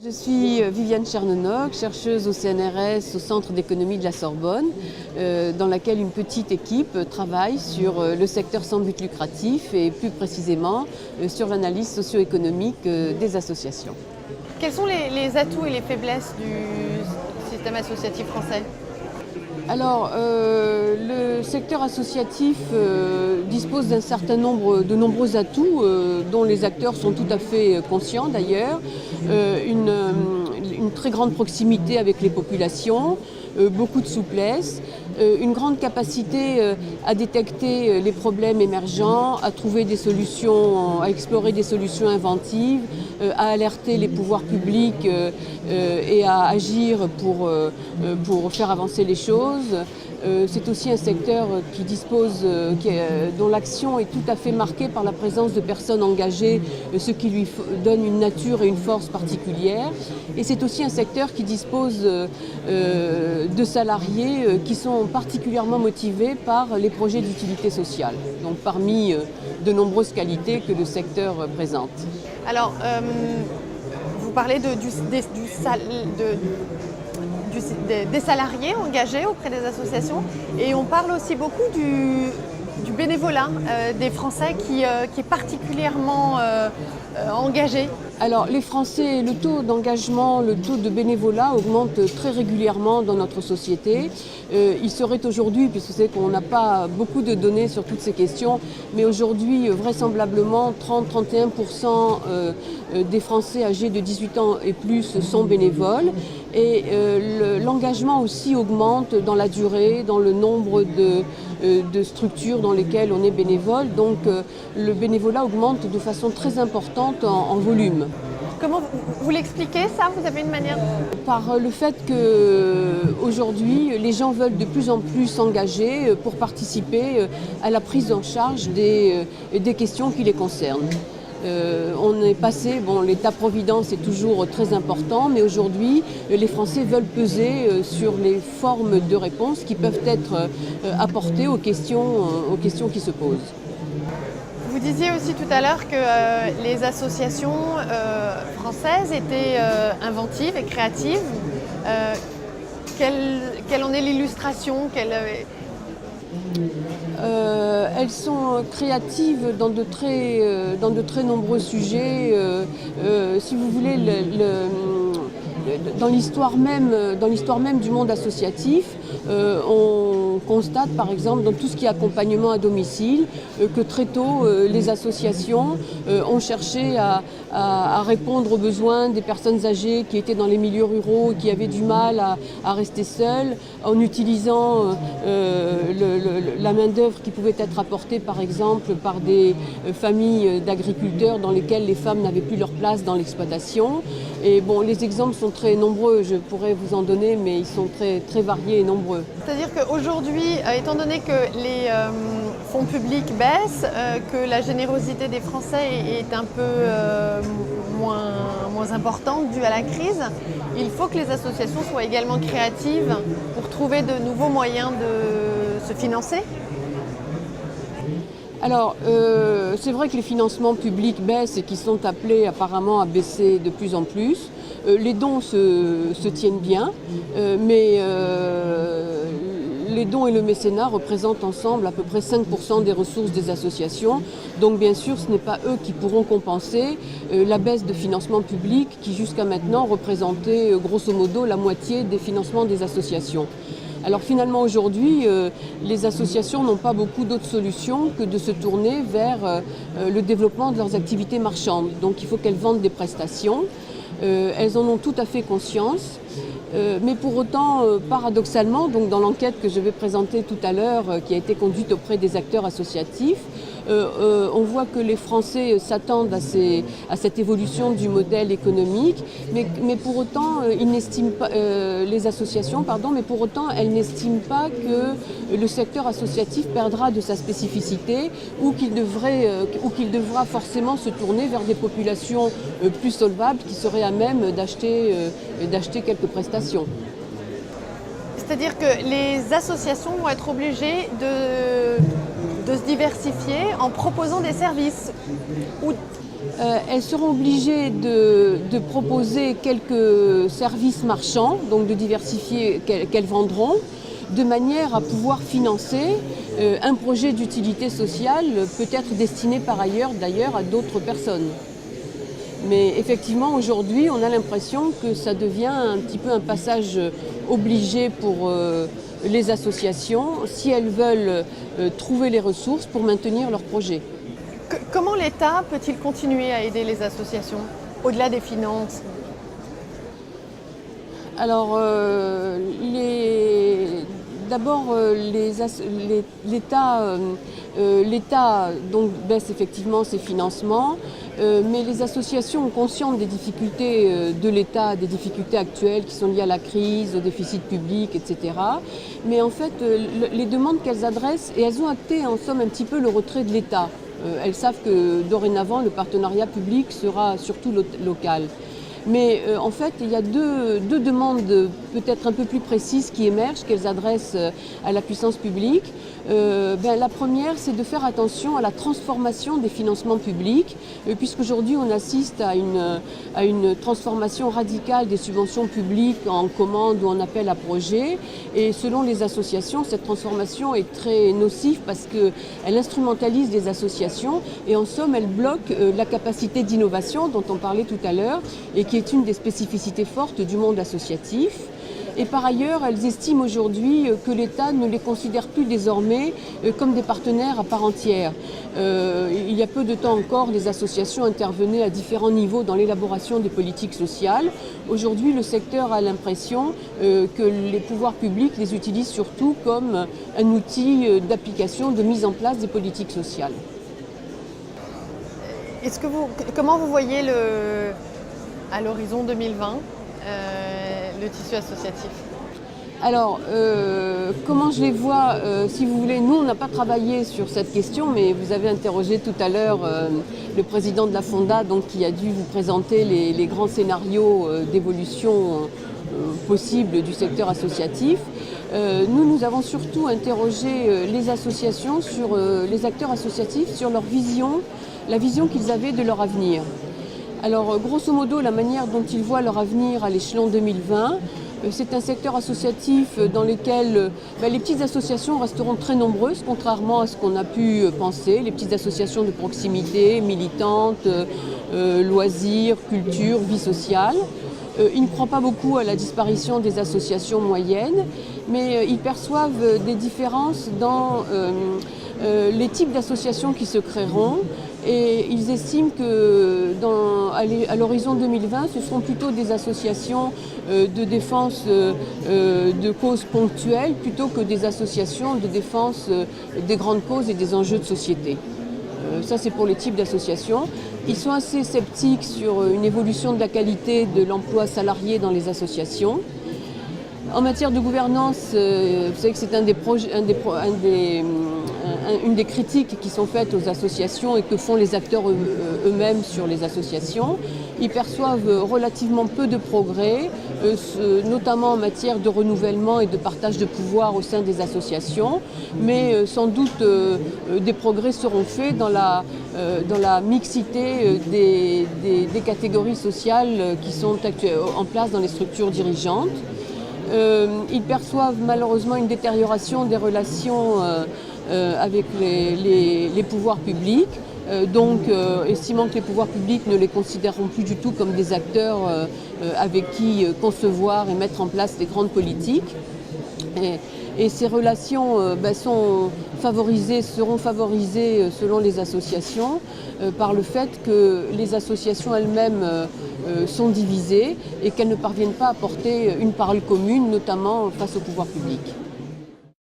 Je suis Viviane Chernenoc, chercheuse au CNRS au Centre d'économie de la Sorbonne, dans laquelle une petite équipe travaille sur le secteur sans but lucratif et plus précisément sur l'analyse socio-économique des associations. Quels sont les atouts et les faiblesses du système associatif français ? Alors, le secteur associatif dispose d'un certain nombre de nombreux atouts dont les acteurs sont tout à fait conscients d'ailleurs. Une très grande proximité avec les populations, beaucoup de souplesse, une grande capacité à détecter les problèmes émergents, à trouver des solutions, à explorer des solutions inventives, à alerter les pouvoirs publics et à agir pour faire avancer les choses. C'est aussi un secteur qui dont l'action est tout à fait marquée par la présence de personnes engagées, ce qui lui donne une nature et une force particulière. Et c'est aussi un secteur qui dispose de salariés qui sont particulièrement motivés par les projets d'utilité sociale, donc parmi de nombreuses qualités que le secteur présente. Alors, vous parlez des salariés engagés auprès des associations et on parle aussi beaucoup du bénévolat des Français qui est particulièrement engagé. Alors les Français, le taux d'engagement, le taux de bénévolat augmente très régulièrement dans notre société. Il serait aujourd'hui, puisque c'est qu'on n'a pas beaucoup de données sur toutes ces questions, mais aujourd'hui vraisemblablement 30-31% des Français âgés de 18 ans et plus sont bénévoles. Et l'engagement aussi augmente dans la durée, dans le nombre de structures dans lesquelles on est bénévole. Donc le bénévolat augmente de façon très importante en volume. Comment vous l'expliquez ça ? Vous avez une manière ? Par le fait qu'aujourd'hui, les gens veulent de plus en plus s'engager pour participer à la prise en charge des questions qui les concernent. On est passé, l'État-providence est toujours très important, mais aujourd'hui, les Français veulent peser sur les formes de réponses qui peuvent être apportées aux questions qui se posent. Vous disiez aussi tout à l'heure que les associations françaises étaient inventives et créatives. Quelle en est l'illustration ? Elles sont créatives dans de très nombreux sujets. Si vous voulez, dans l'histoire même du monde associatif, on constate par exemple dans tout ce qui est accompagnement à domicile que très tôt les associations ont cherché à répondre aux besoins des personnes âgées qui étaient dans les milieux ruraux, qui avaient du mal à rester seules, en utilisant la main-d'œuvre qui pouvait être apportée par exemple par des familles d'agriculteurs dans lesquelles les femmes n'avaient plus leur place dans l'exploitation. Et les exemples sont très nombreux, je pourrais vous en donner, mais ils sont très, très variés et nombreux. C'est-à-dire qu'aujourd'hui, étant donné que les fonds publics baissent, que la générosité des Français est un peu moins importante due à la crise, il faut que les associations soient également créatives pour trouver de nouveaux moyens de se financer. Alors, c'est vrai que les financements publics baissent et qu'ils sont appelés apparemment à baisser de plus en plus. Les dons se tiennent bien, mais les dons et le mécénat représentent ensemble à peu près 5% des ressources des associations. Donc bien sûr, ce n'est pas eux qui pourront compenser la baisse de financement public qui jusqu'à maintenant représentait grosso modo la moitié des financements des associations. Alors finalement aujourd'hui, les associations n'ont pas beaucoup d'autres solutions que de se tourner vers le développement de leurs activités marchandes. Donc il faut qu'elles vendent des prestations. Elles en ont tout à fait conscience. Mais pour autant, paradoxalement, donc dans l'enquête que je vais présenter tout à l'heure, qui a été conduite auprès des acteurs associatifs, on voit que les Français s'attendent à cette évolution du modèle économique, mais pour autant, ils n'estiment pas, les associations, mais pour autant, elles n'estiment pas que le secteur associatif perdra de sa spécificité ou qu'il devra forcément se tourner vers des populations plus solvables qui seraient à même d'acheter quelques prestations. C'est-à-dire que les associations vont être obligées de se diversifier en proposant des services Elles seront obligées de proposer quelques services marchands, donc de diversifier qu'elles vendront, de manière à pouvoir financer un projet d'utilité sociale, peut-être destiné par ailleurs d'ailleurs à d'autres personnes. Mais effectivement, aujourd'hui, on a l'impression que ça devient un petit peu un passage obligé pour les associations si elles veulent trouver les ressources pour maintenir leur projet. Comment l'État peut-il continuer à aider les associations, au-delà des finances? Alors, d'abord, l'État donc baisse effectivement ses financements, mais les associations ont conscience des difficultés de l'État, des difficultés actuelles qui sont liées à la crise, au déficit public, etc. Mais en fait, les demandes qu'elles adressent, et elles ont acté en somme un petit peu le retrait de l'État. Elles savent que dorénavant, le partenariat public sera surtout local. Mais en fait, il y a deux demandes peut-être un peu plus précises qui émergent, qu'elles adressent à la puissance publique. La première, c'est de faire attention à la transformation des financements publics, puisqu'aujourd'hui on assiste à une transformation radicale des subventions publiques en commande ou en appel à projet. Et selon les associations, cette transformation est très nocive parce qu'elle instrumentalise les associations et en somme, elle bloque la capacité d'innovation dont on parlait tout à l'heure et qui est une des spécificités fortes du monde associatif. Et par ailleurs, elles estiment aujourd'hui que l'État ne les considère plus désormais comme des partenaires à part entière. Il y a peu de temps encore, les associations intervenaient à différents niveaux dans l'élaboration des politiques sociales. Aujourd'hui, le secteur a l'impression que les pouvoirs publics les utilisent surtout comme un outil d'application, de mise en place des politiques sociales. Comment vous voyez à l'horizon 2020 le tissu associatif? Alors, comment je les vois, si vous voulez, nous on n'a pas travaillé sur cette question, mais vous avez interrogé tout à l'heure le président de la Fonda, donc, qui a dû vous présenter les grands scénarios d'évolution possibles du secteur associatif. Nous avons surtout interrogé les associations, les acteurs associatifs, sur leur vision, la vision qu'ils avaient de leur avenir. Alors, grosso modo, la manière dont ils voient leur avenir à l'échelon 2020, c'est un secteur associatif dans lequel les petites associations resteront très nombreuses, contrairement à ce qu'on a pu penser. Les petites associations de proximité, militantes, loisirs, culture, vie sociale. Ils ne croient pas beaucoup à la disparition des associations moyennes, mais ils perçoivent des différences dans les types d'associations qui se créeront. Et ils estiment qu'à l'horizon 2020, ce seront plutôt des associations de défense de causes ponctuelles plutôt que des associations de défense des grandes causes et des enjeux de société. Ça, c'est pour les types d'associations. Ils sont assez sceptiques sur une évolution de la qualité de l'emploi salarié dans les associations. En matière de gouvernance, vous savez que c'est une des critiques qui sont faites aux associations et que font les acteurs eux-mêmes sur les associations. Ils perçoivent relativement peu de progrès, notamment en matière de renouvellement et de partage de pouvoir au sein des associations, mais sans doute des progrès seront faits dans la mixité des catégories sociales qui sont en place dans les structures dirigeantes. Ils perçoivent malheureusement une détérioration des relations avec les pouvoirs publics, estimant que les pouvoirs publics ne les considéreront plus du tout comme des acteurs avec qui concevoir et mettre en place des grandes politiques. Et ces relations seront favorisées selon les associations par le fait que les associations elles-mêmes sont divisées et qu'elles ne parviennent pas à porter une parole commune, notamment face au pouvoir public.